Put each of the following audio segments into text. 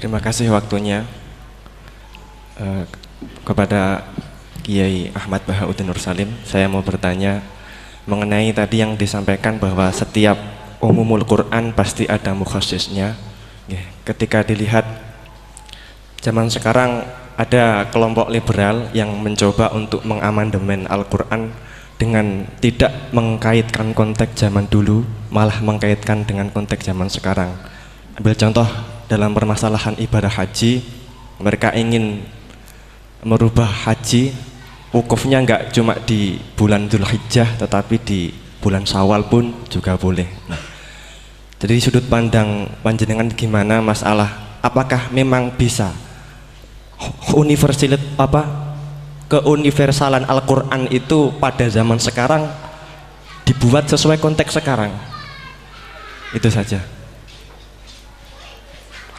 Terima kasih waktunya. Kepada Kiai Ahmad Bahauddin Nur Salim, saya mau bertanya mengenai tadi yang disampaikan bahwa setiap umumul Quran pasti ada mukhasisnya. Ketika dilihat zaman sekarang ada kelompok liberal yang mencoba untuk mengamandemen Al-Quran dengan tidak mengkaitkan konteks zaman dulu, malah mengkaitkan dengan konteks zaman sekarang. Ambil contoh dalam permasalahan ibadah haji, mereka ingin merubah haji wukufnya nggak cuma di bulan Dzulhijjah tetapi di bulan Syawal pun juga boleh. Nah, jadi sudut pandang panjenengan gimana masalah apakah memang bisa keuniversalan Al-Quran itu pada zaman sekarang dibuat sesuai konteks sekarang? Itu saja.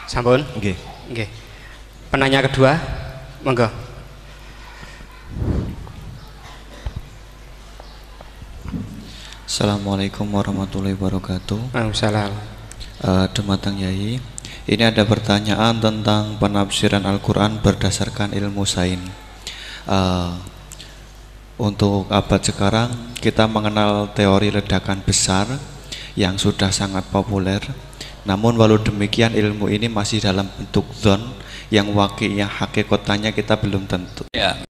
Sampun? Nggih. Nggih. Penanya kedua, monggo. Assalamualaikum warahmatullahi wabarakatuh. Waalaikumsalam. Dumateng Yai, ini ada pertanyaan tentang penafsiran Al-Quran berdasarkan ilmu sains. Untuk abad sekarang kita mengenal teori ledakan besar yang sudah sangat populer. Namun walau demikian ilmu ini masih dalam bentuk zon yang wakilnya hakikatnya kita belum tentu. Ya,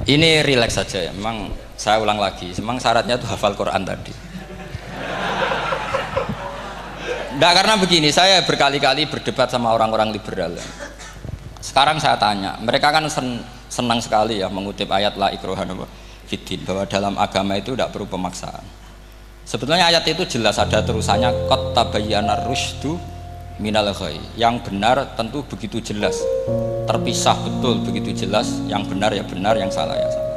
ini rileks saja ya. Memang saya ulang lagi, memang syaratnya itu hafal Quran tadi. Enggak, karena begini, saya berkali-kali berdebat sama orang-orang liberal. Sekarang saya tanya, mereka kan senang sekali ya mengutip ayat la ikroha fiddin, bahwa dalam agama itu tidak perlu pemaksaan. Sebetulnya ayat itu jelas ada terusannya qad tabayyana rusydu minal ghayy. Yang benar tentu begitu jelas, terpisah betul begitu jelas, yang benar ya benar, yang salah ya salah.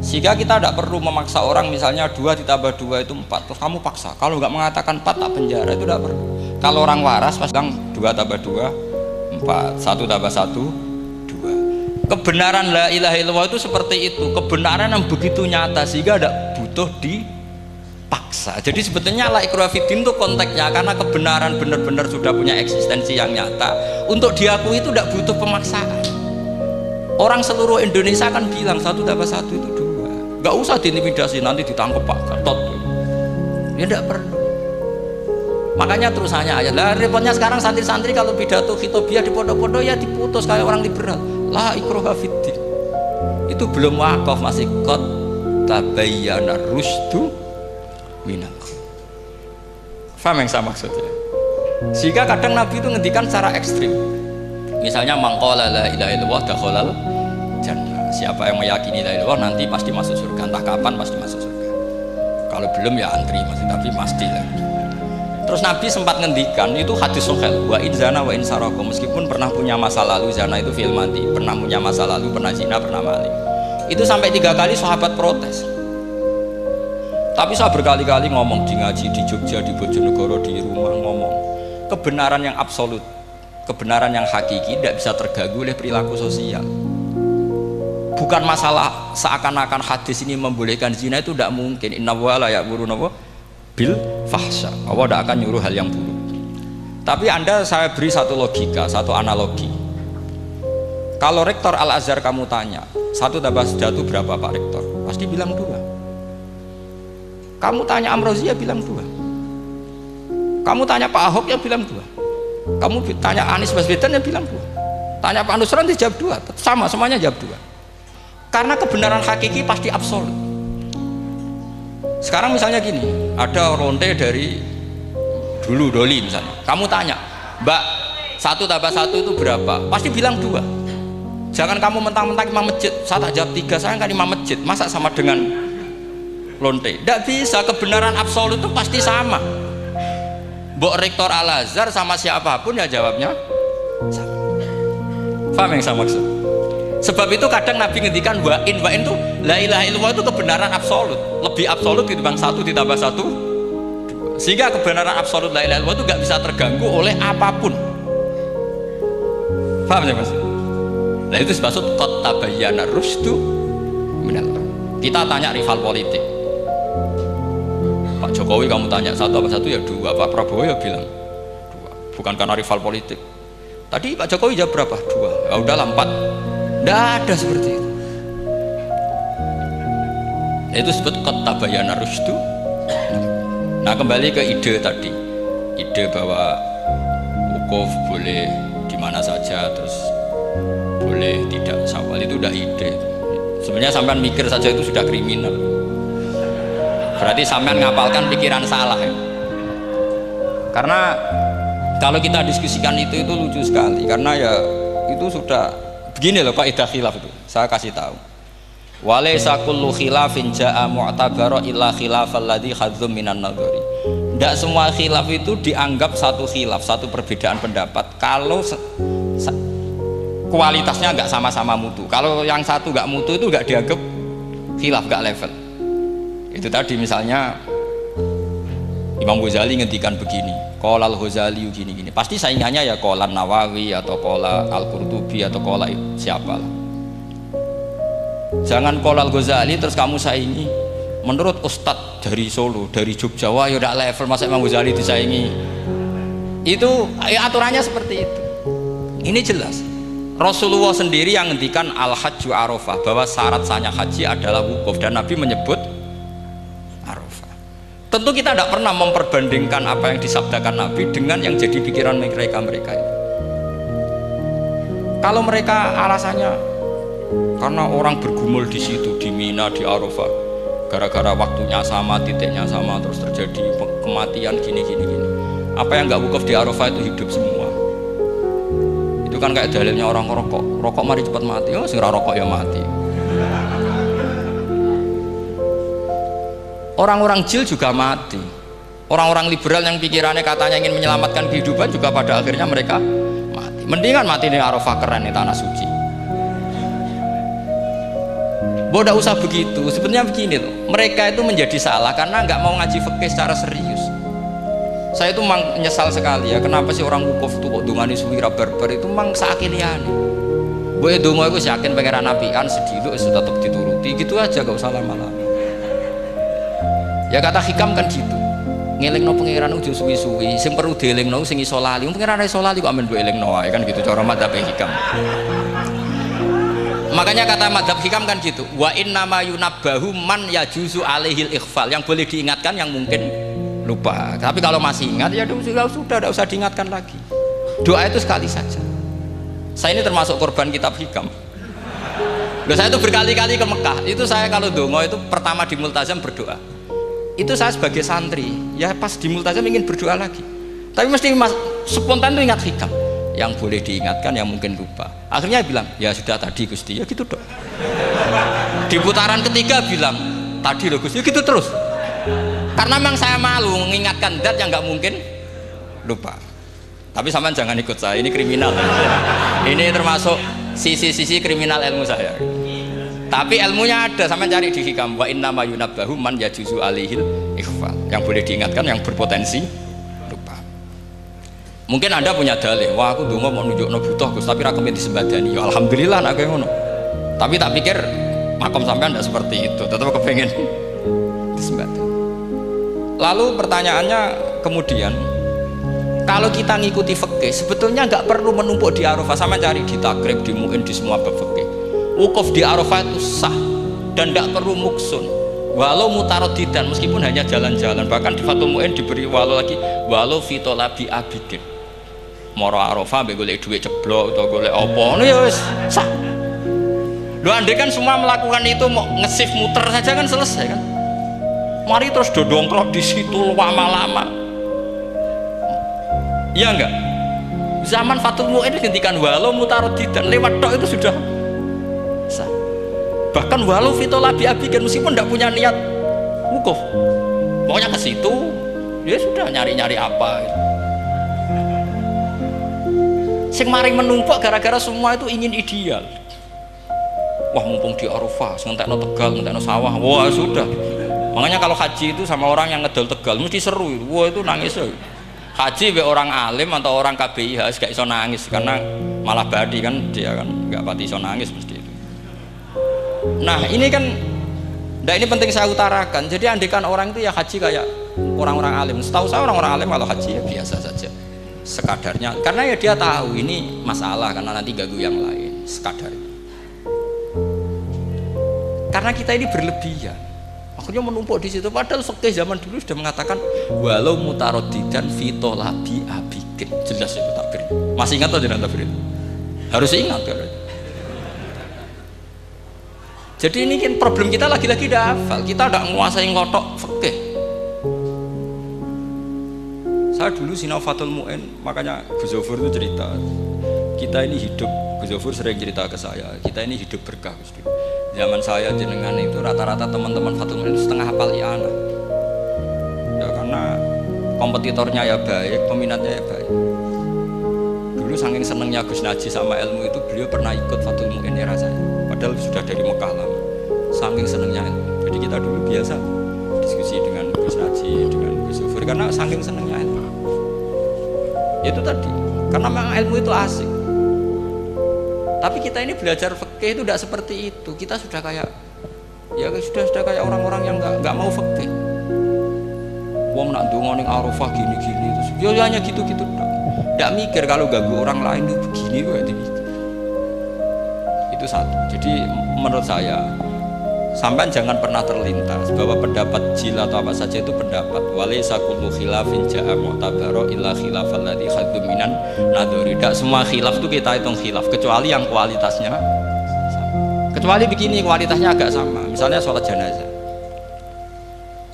Sehingga kita tidak perlu memaksa orang, misalnya 2 ditambah 2 itu 4, terus kamu paksa, kalau nggak mengatakan 4 tak penjara, itu tidak perlu. Kalau orang waras pas bilang 2 tambah 2 4, 1 tambah 1 2. Kebenaran la ilaha illallah itu seperti itu, kebenaran yang begitu nyata sehingga tidak butuh dipaksa. Jadi sebetulnya la ikraha fiddin itu konteksnya, karena kebenaran benar-benar sudah punya eksistensi yang nyata, untuk diakui itu tidak butuh pemaksaan. Orang seluruh Indonesia kan bilang 1 tambah 1 itu 2. Gak usah diintimidasi, nanti ditangkap Pak Gatot. Ya tidak perlu. Makanya terusannya ayat. Lah repotnya sekarang santri-santri kalau pidato khitobiah di pondok-pondok ya diputus kayak orang liberal. La ikraha fiddin. Itu belum wakaf, masih qad tabayyana rusydu minal ghayy. Paham yang saya maksudnya? Sehingga kadang Nabi itu ngendikan secara ekstrim. Misalnya mangqala la ilaha illallah dakhalal jannah. Siapa yang meyakini la ilaha illallah nanti pasti masuk surga, entah kapan pasti masuk surga. Kalau belum ya antri masih, tapi pasti lah. Terus Nabi sempat ngendikan, itu hadis sahih, wa in zana wa in saraka, meskipun pernah punya masa lalu, zina itu fi'il mati, pernah punya masa lalu, pernah zina, pernah maling. Itu sampai 3 kali sahabat protes. Tapi saya berkali-kali ngomong di ngaji di Jogja, di Bojonegoro, di rumah ngomong, kebenaran yang absolut, kebenaran yang hakiki tidak bisa terganggu oleh perilaku sosial. Bukan masalah seakan-akan hadis ini membolehkan zina, itu tidak mungkin. Inna wa la ya'muruna bil fahsya. Allah tidak akan nyuruh hal yang buruk. Tapi saya beri satu logika, satu analogi. Kalau rektor Al-Azhar kamu tanya 1 tambah 1 berapa Pak Rektor, pasti bilang 2. Kamu tanya Amrozi ya bilang 2. Kamu tanya Pak Ahok ya bilang 2. Kamu tanya Anies Baswedan ya bilang 2. Tanya Pak Nusron dia jawab 2. Sama, semuanya jawab 2. Karena kebenaran hakiki pasti absolut. Sekarang misalnya gini, ada ronde dari dulu Doli misalnya, kamu tanya Mbak 1 tambah 1 itu berapa, pasti bilang 2. Jangan kamu mentang-mentang imam masjid, saya tak jawab 3, saya kan imam masjid, masa sama dengan lonte? Tidak bisa, kebenaran absolut itu pasti sama. Mbok rektor Al-Azhar sama siapapun ya jawabnya sama. Paham yang saya maksud? Sebab itu kadang Nabi ngendikan wa'in itu la ilaha illallah itu kebenaran absolut, lebih absolut ketimbang 1 ditambah 1 2. Sehingga kebenaran absolut la ilaha illallah itu gak bisa terganggu oleh apapun. Paham ya Mas? Nah itu maksud qad tabayyana rusydu minal ghayy. Kita tanya rival politik, Pak Jokowi kamu tanya 1 tambah 1 ya 2, Pak Prabowo ya bilang 2. Bukan karena rival politik. Tadi Pak Jokowi jawab berapa? 2. Ya udahlah 4. Tidak ada seperti itu. Itu disebut qad tabayyana rusydu. Nah, kembali ke ide tadi. Ide bahwa wukuf boleh di mana saja, terus boleh tidak syawal, itu udah ide. Sebenarnya sampean mikir saja itu sudah kriminal. Berarti sampean ngapalkan pikiran salah ya. Karena kalau kita diskusikan itu lucu sekali, karena ya itu sudah begini loh kaidah khilaf itu. Saya kasih tahu. Walaysa kullu khilafin jaa mu'tabara illa khilafal ladzi hadzum minan nadhari. Tidak semua khilaf itu dianggap satu khilaf, satu perbedaan pendapat kalau kualitasnya nggak sama-sama mutu. Kalau yang satu nggak mutu itu nggak dianggap khilaf, nggak level. Itu tadi misalnya Imam Ghazali ngendikan begini, qala al-Ghazali gini-gini. Pasti saingannya ya qala Nawawi atau qala Al-Qurtubi atau qala siapa lah. Jangan qala al-Ghazali terus kamu saingi menurut Ustadz dari Solo, dari Jogja, wah ya udah level masa Imam Ghazali disaingi. Itu ya, aturannya seperti itu. Ini jelas. Rasulullah sendiri yang ngendikan al-hajju arafah, bahwa syarat sahnya haji adalah wukuf, dan Nabi menyebut arafah. Tentu kita tidak pernah memperbandingkan apa yang disabdakan Nabi dengan yang jadi pikiran mereka itu. Kalau mereka alasannya karena orang bergumul di situ, di Mina, di Arafah, gara-gara waktunya sama, titiknya sama, terus terjadi kematian gini. Apa yang nggak wukuf di Arafah itu hidup semua. Itu kan kayak dalilnya orang rokok mari cepat mati. Oh, sing rokok ya mati. Orang-orang jil juga mati. Orang-orang liberal yang pikirannya katanya ingin menyelamatkan kehidupan juga pada akhirnya mereka mati. Mendingan mati di Arafah, keren di tanah suci. Bodoh usah begitu. Sebenarnya begini loh, mereka itu menjadi salah karena nggak mau ngaji fikih secara serius. Saya itu memang menyesal sekali ya, kenapa sih orang wukuf itu kok dungani suwira barbar itu memang sakiliane. Boe donga iku yakin pangeran apian sediluk wis tetep dituruti, gitu aja gak usah lama-lama. Ya kata hikam kan gitu. Ngelingno pangeran udah suwi-suwi, sing perlu dielingno sing iso lali. Pangeran iso lali kok amen mbok elingno wae kan gitu cara madzhab hikam. Makanya kata madzhab hikam kan gitu. Wa innama yunabbahu man yajuzu alaihil ikhfal. Yang boleh diingatkan yang mungkin lupa. Tapi kalau masih ingat ya sudah tidak usah diingatkan lagi. Doa itu sekali saja. Saya ini termasuk korban kitab hikam. Loh, saya itu berkali-kali ke Mekah. Itu saya kalau dongo itu pertama di Multazam berdoa. Itu saya sebagai santri ya pas di Multazam ingin berdoa lagi. Tapi mesti spontan itu ingat hikam. Yang boleh diingatkan yang mungkin lupa. Akhirnya bilang ya sudah tadi Gusti, ya gitu dok. Di putaran ketiga bilang tadi loh Gusti, ya gitu terus. Karena memang saya malu mengingatkan zat yang nggak mungkin lupa. Tapi sampean jangan ikut saya, ini kriminal. Ini termasuk sisi-sisi kriminal ilmu saya. Tapi ilmunya ada, sampean cari di hikam. Wa innama yunabbahu man yajuzu alaihil ikhfal. Yang boleh diingatkan yang berpotensi lupa. Mungkin Anda punya dalih, wah aku dongo mau nunjukno butuh Gus, tapi ra kepen disembadani. Ya alhamdulillah nek ngono. Tapi tak pikir makom sampean tidak seperti itu, tetap kepengen disembadani. Lalu pertanyaannya kemudian, kalau kita ngikuti fikih sebetulnya nggak perlu menumpuk di Arafah. Sama cari di takrib, di mu'in, di semua bab fikih. Wukuf di Arafah itu sah dan nggak perlu muksun. Walau mutaradidan, meskipun hanya jalan-jalan. Bahkan di Fathul Mu'in diberi walau lagi, walau fitolabi abidin. Moro Arafah mbek golek duit ceblok atau golek apa, ya wis sah. Loh, andai kan semua melakukan itu mau ngesif muter saja kan selesai kan. Mari terus dodongklok di situ lama-lama. Iya enggak? Zaman Fathul Mu'in dihentikan walau mutaradidan, lewat tok itu sudah sah. Bahkan walau fitolabi abikan, meskipun tidak punya niat wukuf, pokoknya ke situ ya sudah nyari-nyari apa gitu. Sing mari menumpuk gara-gara semua itu ingin ideal. Wah mumpung di Arafah, ngentekno Tegal, ngentekno sawah, wah sudah. Makanya kalau haji itu sama orang yang ngedol Tegal mesti seru, wah itu nangis. Haji be orang alim atau orang KBIH gak iso nangis karena malah badi kan, dia kan gak pati iso nangis mesti itu. Nah ini kan, ini penting saya utarakan. Jadi andikan orang itu ya haji kayak orang-orang alim. Setahu saya orang-orang alim kalau haji ya biasa saja. sekadarnya, karena ya dia tahu ini masalah karena nanti ganggu yang lain, sekadarnya. Karena kita ini berlebihan, akhirnya menumpuk di situ. Padahal fikih zaman dulu sudah mengatakan walau mutarodidan fitolabi abikin, jelas itu takbir. Masih ingat atau tidak takbir? Harus ingat kan? Jadi ini kan problem kita lagi-lagi tidak hafal, kita tidak menguasai ngotok fikih. Saya dulu sinau Fathul Mu'in, makanya Gus Zofur itu cerita, kita ini hidup, Gus Zofur sering cerita ke saya, kita ini hidup berkah. Zaman saya jenengan itu rata-rata teman-teman Fathul Mu'in itu setengah hafal i'anah. Ya karena kompetitornya ya baik, peminatnya ya baik. Dulu saking senengnya Gus Naji sama ilmu itu, beliau pernah ikut Fathul Mu'in era saya. Padahal sudah dari Mekah lama. Saking senengnya ilmu. Jadi kita dulu biasa diskusi dengan Gus Naji, dengan Gus Zofur karena saking senengnya ilmu. Itu tadi, karena memang ilmu itu asik. Tapi kita ini belajar fikih itu tidak seperti itu. Kita sudah kayak, ya sudah kayak orang-orang yang nggak mau fikih. Wong nak ndonga ning Arafah gini-gini terus, ya hanya gitu-gitu. Tidak mikir kalau ganggu orang lain itu begini kok gitu. Itu satu. Jadi menurut saya, sampai jangan pernah terlintas bahwa pendapat jil atau apa saja itu pendapat. Walaysa kullu khilafin ja'a mu'tabaro illa khilafal ladzi khaddu minan nadhuri. Tidak semua khilaf itu kita hitung khilaf kecuali yang kualitasnya sama. Kecuali begini kualitasnya agak sama. Misalnya sholat jenazah.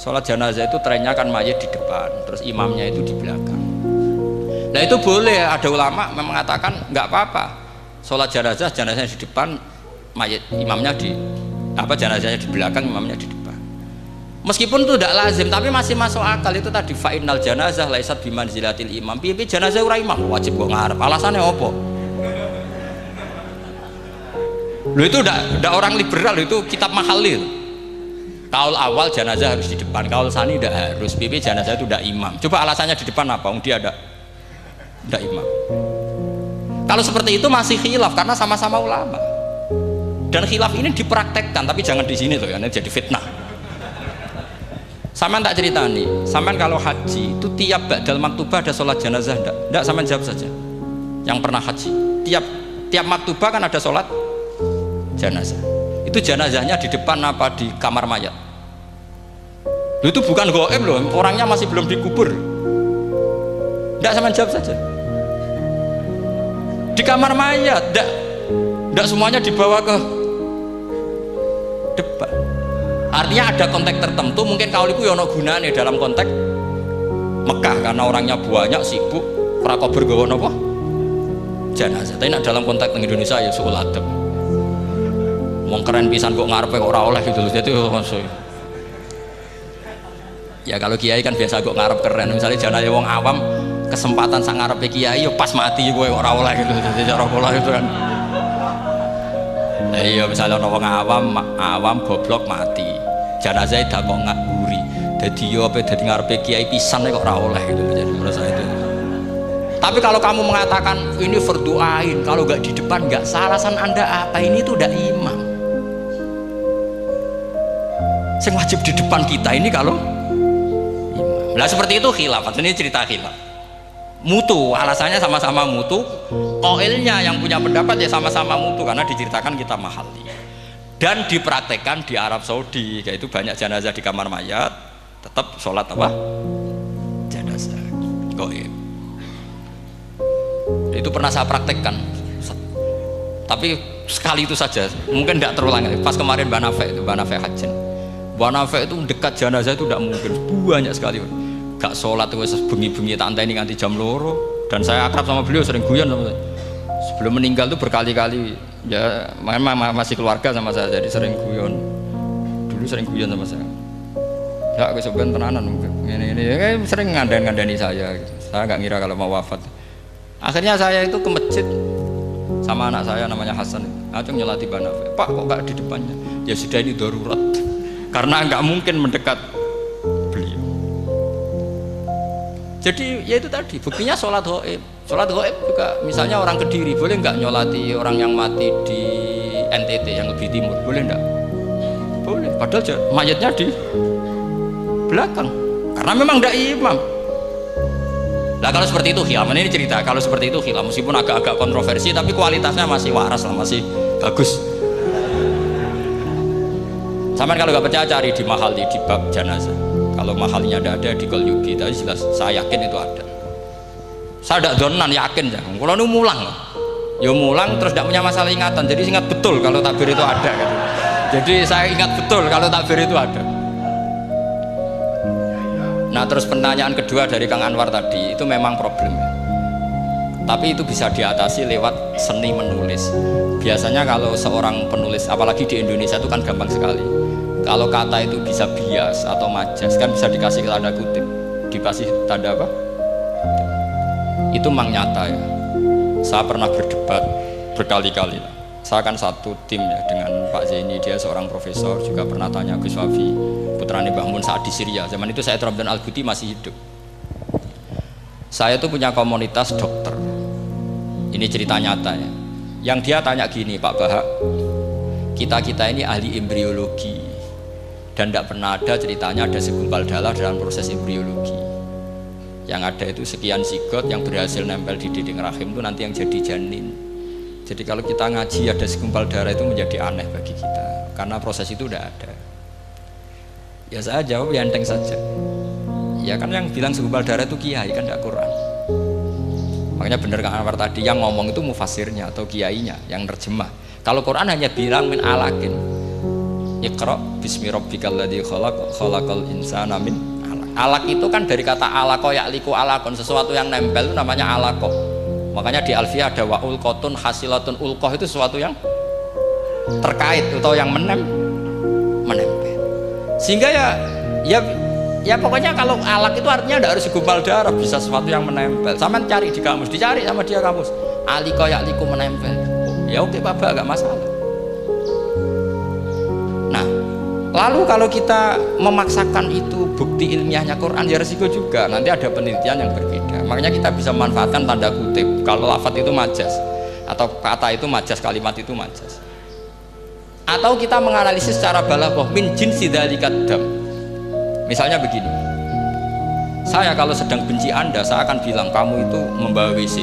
Sholat jenazah itu trennya kan mayit di depan, terus imamnya itu di belakang. Nah itu boleh, ada ulama mengatakan nggak apa-apa. Sholat jenazahnya di depan, mayit imamnya di jenazahnya di belakang, imamnya di depan. Meskipun itu tidak lazim, tapi masih masuk akal. Itu tadi fa'innal janazah laisat bimanzilatil imam. Piye jenazah ora imam wajib kok ngarep. Alasannya apa? Lho itu tidak orang liberal, itu kitab Mahalil. Kaul awal jenazah harus di depan, kaul sani tidak harus. Piye jenazah itu tidak imam. Coba alasannya di depan apa? Dia tidak imam. Kalau seperti itu masih khilaf karena sama-sama ulama. Dan khilaf ini dipraktekkan, tapi jangan di sini loh ya, ini jadi fitnah. Saman tak cerita nih, saman kalau haji itu tiap ba'dal maktubah ada sholat jenazah enggak? Enggak, saman jawab saja. Yang pernah haji, tiap maktubah kan ada sholat jenazah. Itu jenazahnya di depan apa di kamar mayat? Loh, itu bukan goib loh, orangnya masih belum dikubur. Enggak, saman jawab saja. Di kamar mayat, enggak semuanya dibawa ke depan. Artinya ada konteks tertentu, mungkin kauliku ya ono gunane dalam konteks Mekah karena orangnya banyak, sibuk, ora kober gawa napa? Jenazah. Tapi dalam konteks Indonesia ya suul adab. Wong keren pisan kok ngarepe kok ora oleh gitu. Jadi maksud ya kalau kiai kan biasa kok ngarep keren. Misalnya jenazah wong awam kesempatan sang ngarepe kiai ya pas mati kowe kok ora oleh gitu. Jadi cara pola itu kan. Iya misalnya orang awam goblok mati, jenazah dak kok nguri, jadi yo apa jadi ngarepe kiai pisan kok ora oleh gitu. Jadi menurut saya itu. Tapi kalau kamu mengatakan ini fardu'ain, kalau nggak di depan nggak salah, alasan anda apa? Ini tuh udah imam. Yang wajib di depan kita ini kalau imam. Nah seperti itu khilaf. Ini cerita khilaf. Mutu, alasannya sama-sama mutu. Qailnya yang punya pendapat ya sama-sama mutu karena diceritakan kita mahali. Dan dipraktekkan di Arab Saudi, yaitu banyak jenazah di kamar mayat, tetap sholat apa? Jenazah. Qail. Itu pernah saya praktekkan. Tapi sekali itu saja, mungkin tidak terulang. Pas kemarin Mbak Nafe Hajin. Mbak Nafe itu dekat jenazah itu tidak mungkin, banyak sekali. Gak sholat itu bengi-bengi tak anteni nganti jam 2. Dan saya akrab sama beliau, sering guyon sama saya. Sebelum meninggal tuh berkali-kali ya memang masih keluarga sama saya, jadi sering guyon. Dulu sering guyon sama saya. Ya aku sebenarnya tenanan ini ya, sering ngandani saya gitu. Saya nggak ngira kalau mau wafat. Akhirnya saya itu ke masjid sama anak saya namanya Hasan. Acung nyelati Banafe. Pak kok nggak di depannya? Ya sudah ini darurat. Karena nggak mungkin mendekat beliau. Jadi ya itu tadi buktinya sholat ghaib. Sholat ghaib juga misalnya orang Kediri boleh nggak nyolati orang yang mati di NTT yang lebih timur, boleh nggak? Boleh. Padahal mayatnya di belakang karena memang tidak imam. Nah kalau seperti itu khilaf, ini cerita kalau seperti itu khilaf, meskipun agak-agak kontroversi tapi kualitasnya masih waras lah, masih bagus. Sampai kalau nggak percaya cari di Mahali di bab jenazah. Kalau mahalinya ada di Qalyubi, tapi jelas saya yakin itu ada. Saya tidak donan yakin jangan. Kalau nu mulang, ya mulang terus tidak punya masalah ingatan. Jadi ingat betul kalau takbir itu ada. Gitu. Jadi saya ingat betul kalau takbir itu ada. Nah terus pertanyaan kedua dari Kang Anwar tadi itu memang problem. Tapi itu bisa diatasi lewat seni menulis. Biasanya kalau seorang penulis, apalagi di Indonesia itu kan gampang sekali. Kalau kata itu bisa bias atau majas kan bisa dikasih tanda kutip, dikasih tanda apa? Itu memang nyata ya. Saya pernah berdebat berkali-kali. Saya kan satu tim ya dengan Pak Zaini, dia seorang profesor, juga pernah tanya Gus Wafi, putrane Mbah Mun saat di Syria. Zaman itu saya Ramadan Al-Buti masih hidup. Saya tuh punya komunitas dokter. Ini cerita nyata ya. Yang dia tanya gini, Pak Bahak, kita ini ahli embriologi dan tidak pernah ada ceritanya ada segumpal darah dalam proses embriologi. Yang ada itu sekian zigot yang berhasil nempel di dinding rahim itu nanti yang jadi janin. Jadi kalau kita ngaji ada segumpal darah itu menjadi aneh bagi kita karena proses itu udah ada. Ya saya jawab ya enteng saja. Ya kan yang bilang segumpal darah itu kiai kan tidak Quran. Makanya benar Kang Anwar tadi yang ngomong itu mufasirnya atau kiainya yang terjemah. Kalau Quran hanya bilang min alakin. Iqra bismi rabbikal ladzi khalaq khalaqal insana min alaq. Alaq itu kan dari kata alaqa ya'liku alaqon, sesuatu yang nempel itu namanya alaqah. Makanya di Alfiyah ada wa ulqatun hasilatun, ulqah itu sesuatu yang terkait atau yang menempel. Sehingga ya pokoknya kalau alaq itu artinya tidak harus segumpal darah, bisa sesuatu yang menempel. Sama cari di kamus, dicari sama dia kamus. Alika ya'liku menempel. Ya oke Bapak, enggak masalah. Nah, lalu kalau kita memaksakan itu bukti ilmiahnya Quran ya resiko juga. Nanti ada penelitian yang berbeda. Makanya kita bisa memanfaatkan tanda kutip. Kalau lafadz itu majas atau kata itu majas, kalimat itu majas. Atau kita menganalisis secara balaghah min jinsi dzalikat dam. Misalnya begini, saya kalau sedang benci Anda, saya akan bilang kamu itu membawa WC.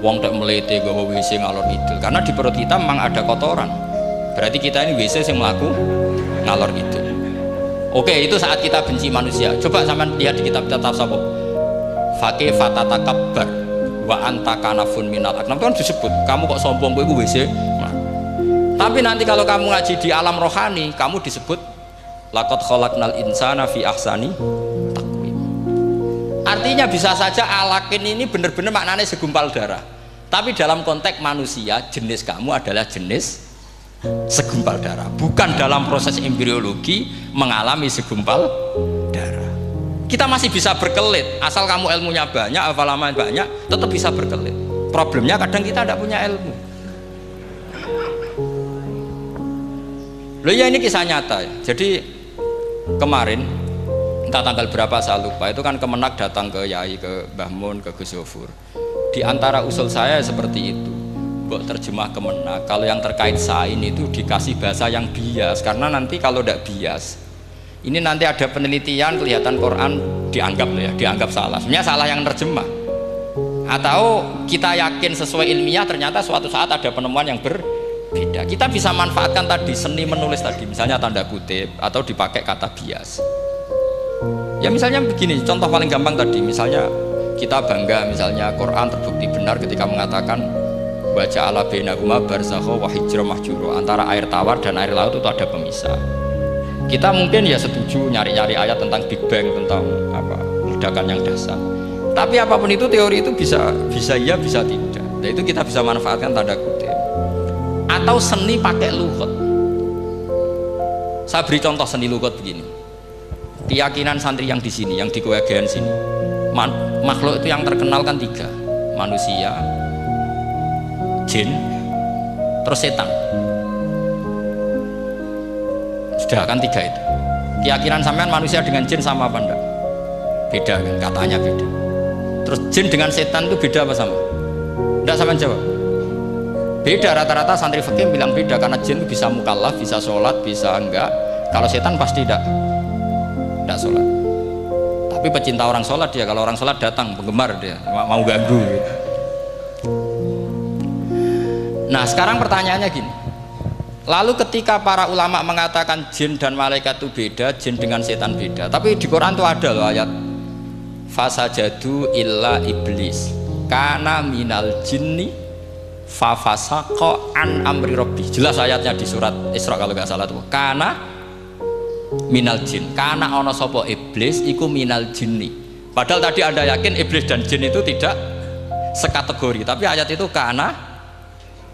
Wong tak melete gawa WC ngalor ngidul. Karena di perut kita memang ada kotoran. Berarti kita ini WC yang melaku ngalor ngidul. Oke, itu saat kita benci manusia. Coba sampean lihat di kitab tasawuf. Faqih fatatakabbar wa anta kanafun minal aknam. Itu kan disebut, kamu kok sombong kowe WC. Nah. Tapi nanti kalau kamu ngaji di alam rohani, kamu disebut laqad khalaqnal insana fi ahsani taqwim. Artinya bisa saja alakin ini benar-benar maknanya segumpal darah. Tapi dalam konteks manusia, jenis kamu adalah jenis segumpal darah. Bukan dalam proses embriologi mengalami segumpal darah. Kita masih bisa berkelit, asal kamu ilmunya banyak, hafalaman banyak, tetap bisa berkelit. Problemnya kadang kita tidak punya ilmu. Loh ya ini kisah nyata ya. Jadi kemarin entah tanggal berapa saya lupa, itu kan Kemenak datang ke Yai, ke Mbah Mun, ke Gus Zofur. Di antara usul saya seperti itu, buat terjemah Kemenak kalau yang terkait sain itu dikasih bahasa yang bias, karena nanti kalau tidak bias ini nanti ada penelitian kelihatan Quran dianggap salah, sebenarnya salah yang terjemah, atau kita yakin sesuai ilmiah ternyata suatu saat ada penemuan yang berbeda. Kita bisa manfaatkan tadi seni menulis tadi, misalnya tanda kutip atau dipakai kata bias. Ya misalnya begini, contoh paling gampang tadi, misalnya kita bangga misalnya Quran terbukti benar ketika mengatakan baca ala bainahuma barzakha wa hijra mahjura, antara air tawar dan air laut itu ada pemisah. Kita mungkin ya setuju nyari-nyari ayat tentang Big Bang, tentang apa ledakan yang dahsyat. Tapi apapun itu teori itu bisa iya bisa tidak. Nah, itu kita bisa manfaatkan tanda kutip. Atau seni pakai lughat. Saya beri contoh seni lughat begini. Keyakinan santri yang di sini, yang di kewagian sini, makhluk itu yang terkenal kan 3, manusia, jin, terus setan. Sudah kan 3 itu. Keyakinan sampean manusia dengan jin sama apa enggak? Beda kan, katanya beda. Terus jin dengan setan itu beda apa sama? Enggak, sampean jawab. Beda, rata-rata santri fikih bilang beda, karena jin bisa mukallaf, bisa sholat, bisa enggak. Kalau setan pasti enggak sholat. Tapi pecinta orang sholat dia, kalau orang sholat datang, penggemar dia, mau ganggu gitu. Nah sekarang pertanyaannya gini, lalu ketika para ulama mengatakan jin dan malaikat itu beda, jin dengan setan beda, tapi di Quran tuh ada loh ayat fasajadu illa iblis kana minal jinni fafasaqa an amri rabbi. Jelas ayatnya di surat Isra kalau nggak salah tuh, kana minal jin, kana ono sopo iblis iku minal jinni. Padahal tadi Anda yakin iblis dan jin itu tidak sekategori, tapi ayat itu kana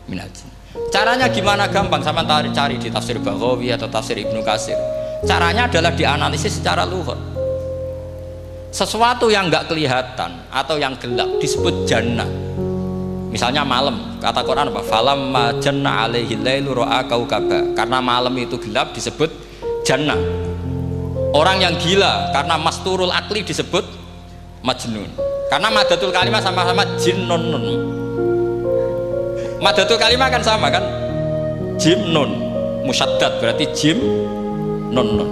minal jin. Caranya gimana? Gampang, sama cari di tafsir Baghawi atau tafsir Ibnu Katsir. Caranya adalah dianalisis secara lughah. Sesuatu yang nggak kelihatan atau yang gelap disebut jannah. Misalnya malam, kata Quran apa? Falamma janna alaihi lailu ra'a kaukaba. Karena malam itu gelap disebut jannah. Orang yang gila karena masturul akli disebut majnun. Karena madatul kalimah sama-sama jinnun. Madatul kalimah kan sama kan, jim nun musyaddad berarti jim nun nun.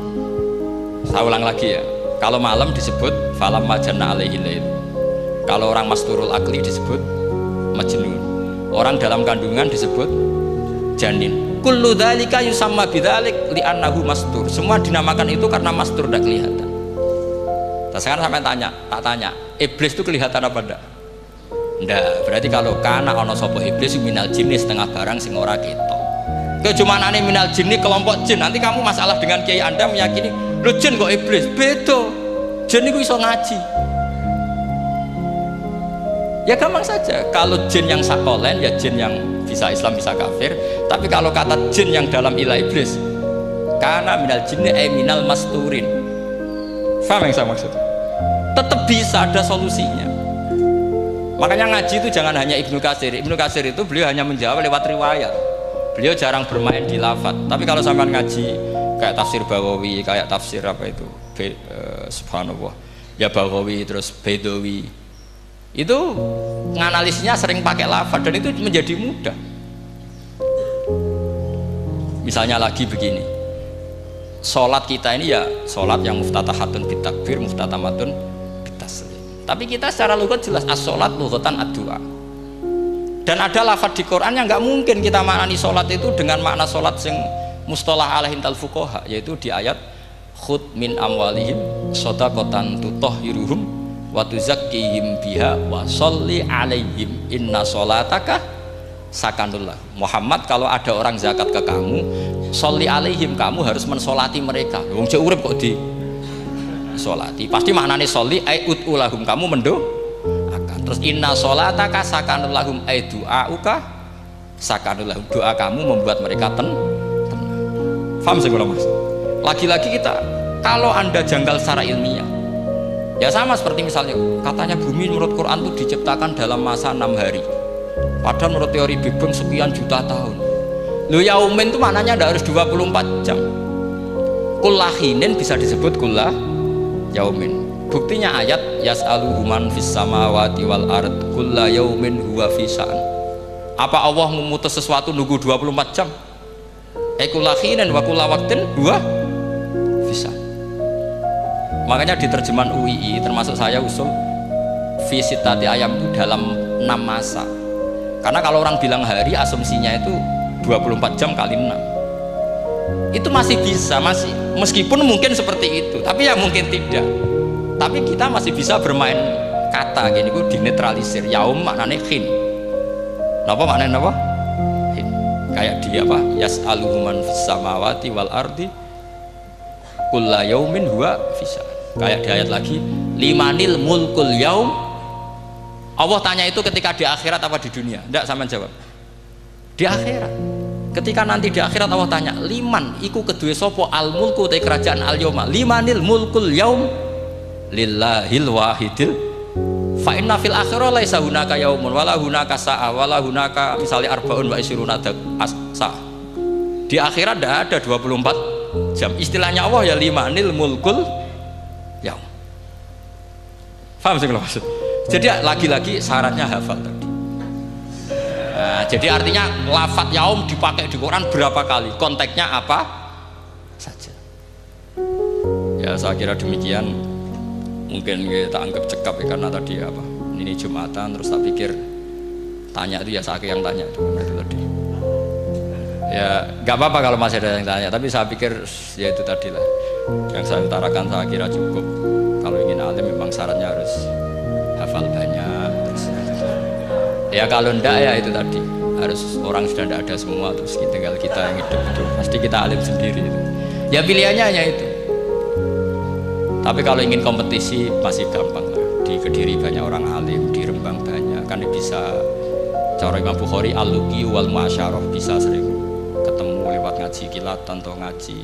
Saya ulang lagi ya, kalau malam disebut falam majanna alaihi lail, kalau orang masturul akli disebut majnun, orang dalam kandungan disebut janin. Kullu dzalika yusamma bidzalik li'annahu mastur. Semua dinamakan itu karena mastur tidak kelihatan. Nah, sekarang sampai tak tanya, iblis itu kelihatan apa enggak? Ndak, berarti kalau kana ono sopo iblis minal jinni setengah barang sing ora ketok. Kejumanane minal jinni kelompok jin. Nanti kamu masalah dengan kiai Anda meyakini, "Lho jin kok iblis?" Beda. Jin iku iso ngaji. Ya gampang saja. Kalau jin yang sakolen ya jin yang bisa Islam bisa kafir. Tapi kalau kata jin yang dalam ilah iblis, kana minal jinni minal masturin. Paham yang saya maksud? Tetap bisa ada solusinya. Makanya ngaji itu jangan hanya Ibnu Katsir. Ibnu Katsir itu beliau hanya menjawab lewat riwayat. Beliau jarang bermain di lafaz. Tapi kalau sampean ngaji kayak tafsir Baghawi, kayak tafsir apa itu, subhanallah, ya Baghawi terus Bedawi, itu nganalisnya sering pakai lafaz dan itu menjadi mudah. Misalnya lagi begini, sholat kita ini ya sholat yang muftatahatun bitakbir, muftatamatun. Tapi kita secara lughat jelas as-sholat lughatan ad-du'a. Dan ada lafaz di Quran yang nggak mungkin kita maknani sholat itu dengan makna sholat yang mustalah alaihim tal fuqaha, yaitu di ayat khud min amwalihim shadaqatan tutahhiruhum wa tuzakkihim biha wa sholli alaihim inna sholataka sakanullah. Muhammad, kalau ada orang zakat ke kamu, sholli alaihim, kamu harus mensolati mereka. Wong cek urip kok di sholati, pasti maknanya sholli ai utulahum, kamu mendoakan. Terus inna sholataka sakanul lahum ai du'auka sakanul lahum, doa kamu membuat mereka tenang. Paham sih Mas? Lagi-lagi kita, kalau Anda janggal secara ilmiah, ya sama seperti misalnya katanya bumi menurut Quran itu diciptakan dalam masa 6 hari, padahal menurut teori Big Bang sekian juta tahun. Lo yaumin itu maknanya tidak harus 24 jam. Kullahinin bisa disebut kullah yaumin. Buktinya ayat yas'aluhu man fis samawati wal ard kulla yaumin huwa fi sa'an. Apa Allah memutus sesuatu nunggu 24 jam? Kullahinin wa kulla waqtin huwa fi sa'an. Makanya di terjemahan UII termasuk saya usul fi sitati ayam itu dalam 6 masa. Karena kalau orang bilang hari asumsinya itu 24 jam kali 6. Itu masih bisa, masih meskipun mungkin seperti itu, tapi ya mungkin tidak. Tapi kita masih bisa bermain kata gini, gue dinetralisir. Yaum maknanya khin. Napa maknanya apa? Khin. Kayak dia apa? Yas'aluhu man fis samawati wal ardi kulla yaumin huwa fisa. Kayak di ayat lagi, limanil mulkul yaum. Allah tanya itu ketika di akhirat apa di dunia? Tidak, sama jawab. Di akhirat. Ketika nanti di akhirat Allah tanya, liman iku kedue sopo al mulku te kerajaan al yauma, limanil mulkul yaum lillahil wahidil fa inna fil akhirah laisa hunaka yaumun wala hunaka sa'a wala hunaka misalnya arbaun wa isyruna sa'a. Di akhirat tidak ada 24 jam. Istilahnya Allah ya limanil mulkul yaum. Paham sih kalau maksud? Jadi lagi-lagi syaratnya hafal tadi. Nah, jadi artinya lafadz yaum dipakai di Quran berapa kali, konteksnya apa saja. Ya saya kira demikian. mungkin kita anggap cekap ya, karena tadi apa ini Jumatan terus tak pikir tanya itu ya saya yang tanya itu tadi ya nggak apa-apa kalau masih ada yang tanya, tapi saya pikir ya itu tadi lah yang saya utarakan, saya kira cukup. Kalau ingin alim memang syaratnya harus hafal banyak terus, ya kalau enggak ya itu tadi harus orang sudah tidak ada semua terus tinggal kita yang hidup itu pasti kita alim sendiri itu. Ya pilihannya hanya itu. Tapi kalau ingin kompetisi masih gampang lah. Di Kediri banyak orang alim, di Rembang banyak, kan bisa cara Imam Bukhari al-luqi wal muasyarah, bisa sering ketemu lewat ngaji kilatan atau ngaji.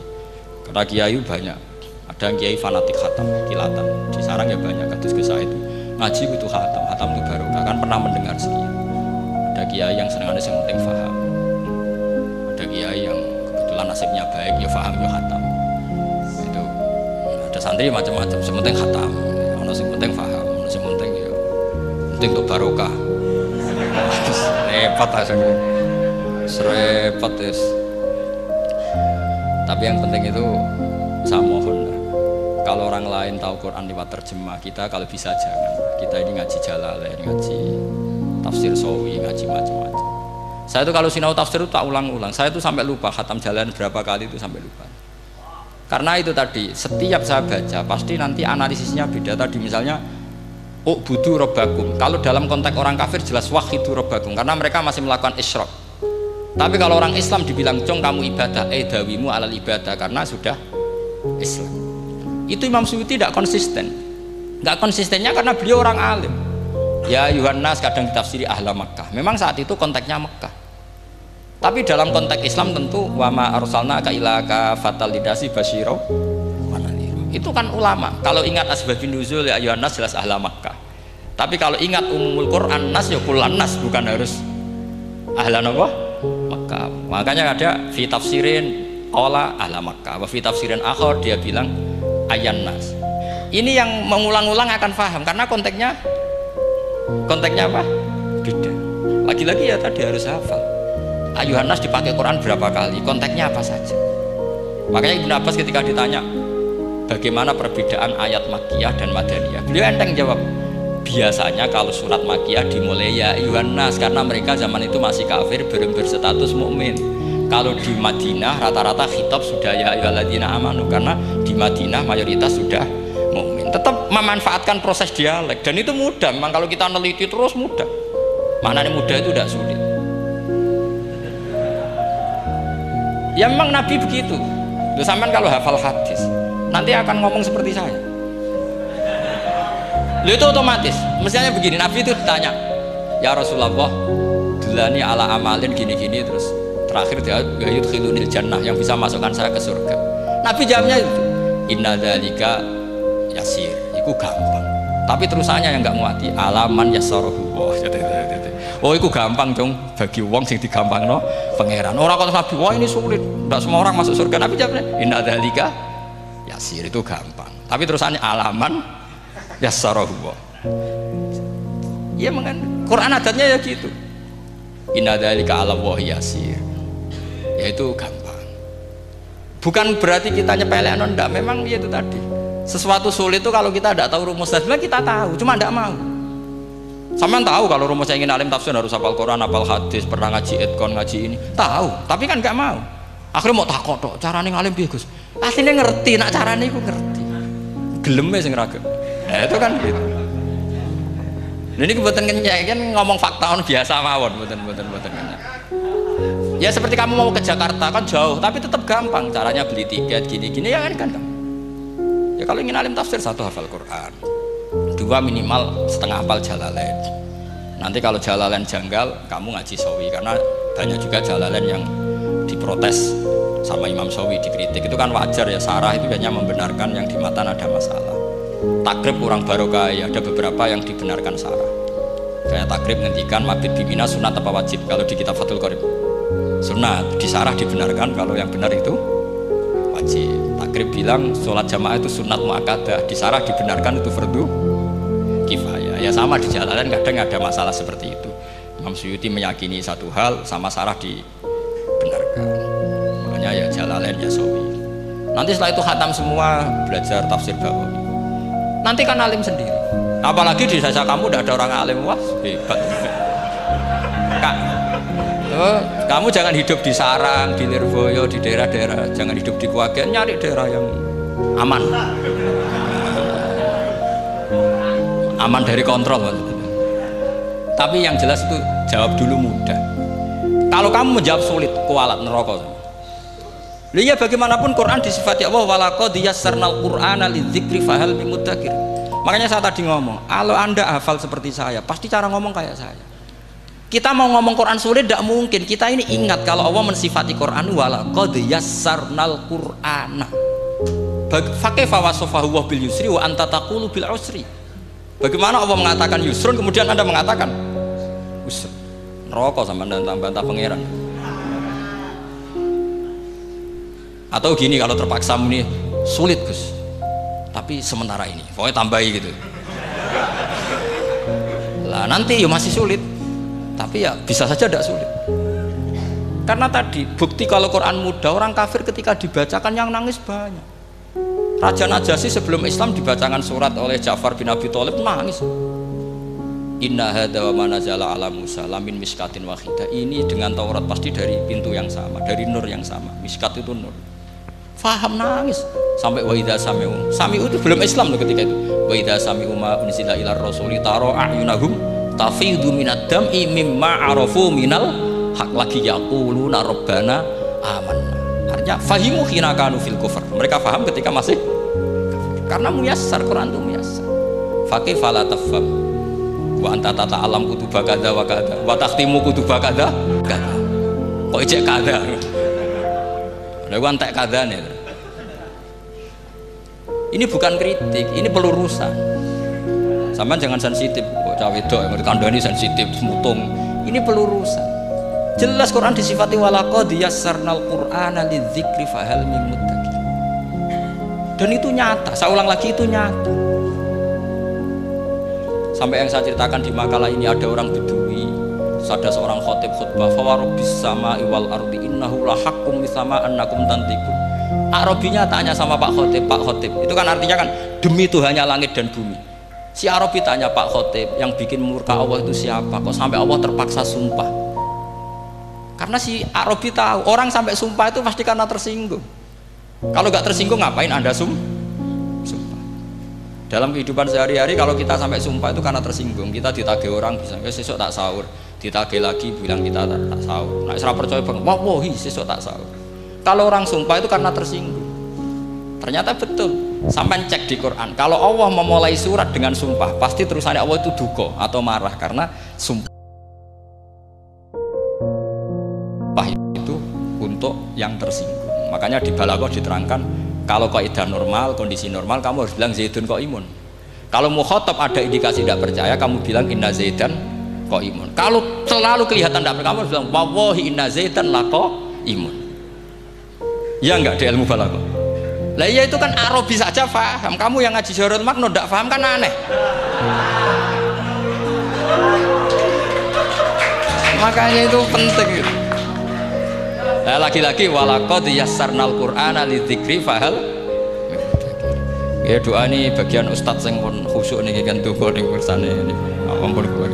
Karena kiai banyak, ada kiai fanatik khatam kilatan di sarang ya banyak. Kados kisah itu ngaji butuh khatam, khatam itu barokah, kan pernah mendengar sekian. Ada kiai yang senang yang penting faham, ada kiai yang kebetulan nasibnya baik ya faham ya khatam. Itu ada santri macam-macam, sementing khatam, ono sing penting faham, ono sing penting ya penting untuk barokah. Repot aslinya, repot is. Tapi yang penting itu saya mohon lah, kalau orang lain tahu Quran lewat terjemah, kita kalau bisa jangan. Kita ini ngaji Jalalain, ngaji tafsir Sawi, ngaji macam-macam. Saya itu kalau sinau tafsir itu tak ulang-ulang. Saya itu sampai lupa khatam Jalalain berapa kali itu sampai lupa. Karena itu tadi setiap saya baca pasti nanti analisisnya beda. Tadi misalnya u'budu rabbakum, kalau dalam konteks orang kafir jelas wahidu rabbakum karena mereka masih melakukan isyrak. Tapi kalau orang Islam dibilang cong kamu ibadah, dawimu alal ibadah karena sudah Islam. Itu Imam Suyuti tidak konsisten. Nggak konsistennya karena beliau orang alim. Ya Yuhannas kadang ditafsiri ahla Makkah, memang saat itu konteksnya Makkah. Tapi dalam konteks Islam tentu wama arsalnaka illa kafatal lidasi basyira wa nadhira. Itu kan ulama. Kalau ingat asbabun nuzul ya Yuhannas jelas ahla Makkah. Tapi kalau ingat umumul Quran nas ya kullan nas, bukan harus ahla apa? Makkah. Makanya ada fi tafsirin qala ahla Makkah, wa fi tafsirin akhar dia bilang ayyan nas. Ini yang mengulang-ulang akan paham karena konteksnya apa? Beda. Lagi-lagi ya tadi harus hafal. Ayuhan nas dipakai Quran berapa kali? Konteksnya apa saja? Makanya Ibnu Abbas ketika ditanya bagaimana perbedaan ayat Makkiyah dan Madaniyah, beliau enteng jawab. Biasanya kalau surat Makkiyah dimulai ya ayuhan nas karena mereka zaman itu masih kafir belum berstatus mukmin. Kalau di Madinah rata-rata khitab sudah ya ayyuhalladzina amanu karena di Madinah mayoritas sudah mukmin. Tetap memanfaatkan proses dialek dan itu mudah. Memang kalau kita neliti terus mudah. Maknanya mudah itu tidak sulit. Ya memang Nabi begitu. Loh, sampean kalau hafal hadis nanti akan ngomong seperti saya. Loh, itu otomatis. Misalnya begini, Nabi itu ditanya, ya Rasulullah, dulani ala amalin gini-gini terus terakhir dia yudkhilunil jannah yang bisa masukkan saya ke surga. Nabi jawabnya itu, inna dzalika yasir, itu gampang. Tapi terusannya yang nggak muati, alaman yasaruhu. Oh, itu gampang dong bagi wong sing digampangno pangeran. Orang kata Nabi, wah ini sulit, tidak semua orang masuk surga. Nabi jawabnya, inna dzalika yasir, itu gampang. Tapi terusannya alaman yasaruhu. Ya mengen Quran adatnya ya gitu. Inna dzalika ala wahi yasir. Ya itu gampang. Bukan berarti kita nyepelekno, ndak, memang ya itu tadi. Sesuatu sulit itu kalau kita tidak tahu rumusnya, sebenarnya kita tahu, cuma tidak mau. Sampean tahu kalau rumusnya ingin alim tafsir harus hafal Quran, hafal hadis, pernah ngaji etkon, ngaji ini, tahu, tapi kan nggak mau. Akhirnya mau takut tok, carane ngalim piye Gus? Asline ngerti, nak carane iku ngerti. Geleme sing raga. Nah, itu kan gitu. Nah, ini kebetulan kan ngomong fakta biasa mawon, betul. Ya seperti kamu mau ke Jakarta kan jauh, tapi tetap gampang. Caranya beli tiket gini-gini ya kan gampang. Ya kalau ingin alim tafsir, satu hafal Quran, dua minimal setengah hafal Jalalain. Nanti kalau Jalalain janggal, kamu ngaji Sawi karena banyak juga Jalalain yang diprotes sama Imam Sawi, dikritik. Itu kan wajar ya, sarah itu hanya membenarkan yang di matan ada masalah. Takrib kurang barokah ya, ada beberapa yang dibenarkan sarah. Kayak takrib ngendikan mabit bimina sunat apa wajib, kalau di kitab Fathul Qorib sunat, di sarah dibenarkan, kalau yang benar itu wajib. Takrib bilang sholat jamaah itu sunat muakkadah, di sarah dibenarkan itu fardu kifayah. Ya sama di Jalalain kadang ada masalah seperti itu. Imam Suyuti meyakini satu hal, sama sarah dibenarkan. Makanya ya Jalalain ya Sawi. Nanti setelah itu khatam semua, belajar tafsir Bawawi. Nanti kan alim sendiri. Apalagi di desa kamu tidak ada orang alim, wah hebat. Kak, kamu jangan hidup di sarang, di Lirboyo, di daerah-daerah. Jangan hidup di Kuagen, nyari daerah yang aman. Aman dari kontrol. Tapi yang jelas itu jawab dulu mudah. Kalau kamu menjawab sulit, kualat neraka. Lihat bagaimanapun Quran disifati Allah walaqad yassarnal Qur'ana lidzikri fahal min mudzakir. Makanya saya tadi ngomong, kalau Anda hafal seperti saya, pasti cara ngomong kayak saya. Kita mau ngomong Quran sulit tidak mungkin. Kita ini ingat kalau Allah mensifati Quran walaqad yassarnal Qur'ana. Fakaifa wasafahu wa bil yusri wa anta taqulu bil usri. Bagaimana Allah mengatakan yusrun kemudian Anda mengatakan usr. Neraka sama Anda bantah pangeran. Atau gini, kalau terpaksa ini sulit Gus, tapi sementara ini pokoknya tambahi gitu lah, nanti ya masih sulit, tapi ya bisa saja tidak sulit. Karena tadi bukti kalau Quran mudah, orang kafir ketika dibacakan yang nangis banyak. Raja Najasyi sebelum Islam dibacakan surat oleh Ja'far bin Abi Thalib nangis. Inna hadza wa ma nazala ala Musa lamin miskatin wahidah. Ini dengan Taurat pasti dari pintu yang sama, dari nur yang sama. Miskat itu nur. Faham nangis sampai wa idza sami'u. Sami'u itu belum Islam loh ketika itu. Wa idza sami'u ma unzila ila rasuli tara a'yunahum tafidu minad dam'i mimma arafu minal haq lagi yaquluna rabbana amanna. Artinya fahimu hina kanu fil kufr. Mereka faham ketika masih karena muyassar, Quran itu muyassar. Faqih fala tafham wa anta tata'alam kutuba kadza wa kadza wa takhtimu kutuba kadza kadza. Kok ijek kadza. Lha ku entek kadzane. Ini bukan kritik, ini pelurusan. Sampeyan jangan sensitif, kok cah wedok yang dikandani sensitif, mutung. Ini pelurusan. Jelas Quran disifati walaqad yassarnal Qur'ana lidzikri fahal min mudzakir. Dan itu nyata, saya ulang lagi itu nyata. Sampai yang saya ceritakan di makalah ini ada orang Bedui, ada seorang khotib khutbah fawarabbis sama'i wal ardi innahu lahaqqum misama annakum tantiqun. Arabinya tanya sama Pak Khotib, itu kan artinya kan demi Tuhannya langit dan bumi. Si Arabi tanya Pak Khotib, yang bikin murka Allah itu siapa? Kok sampai Allah terpaksa sumpah? Karena si Arabi tahu orang sampai sumpah itu pasti karena tersinggung. Kalau nggak tersinggung ngapain Anda sumpah? Dalam kehidupan sehari-hari kalau kita sampai sumpah itu karena tersinggung. Kita ditagih orang bisa, sesuk tak sahur. Ditagih lagi bilang kita tak sahur. Nah, serah percaya bang, wahi sesuk tak sahur. Kalau orang sumpah itu karena tersinggung. Ternyata betul. Sampai cek di Quran. Kalau Allah memulai surat dengan sumpah, pasti terusannya Allah itu duka atau marah karena sumpah itu untuk yang tersinggung. Makanya di Balaghah diterangkan kalau kaidah normal, kondisi normal kamu harus bilang Zaidun qaimun. Kalau mukhatab ada indikasi tidak percaya, kamu bilang inna Zaidan qaimun. Kalau selalu kelihatan tidak percaya, kamu harus bilang wallahi inna Zaidan laqaimun. Ya enggak di ilmu Balaghah. Lah iya itu kan Arabi saja paham. Kamu yang ngaji Jawahirul Maknu tidak paham kan aneh. Makanya itu penting. Nah, lagi-lagi walaqad yassarnal Qur'ana lidzikri fahal. Ya doa ini bagian ustadz yang pun khusyuk nih kan donga ning pirsane ini. Ampun kula.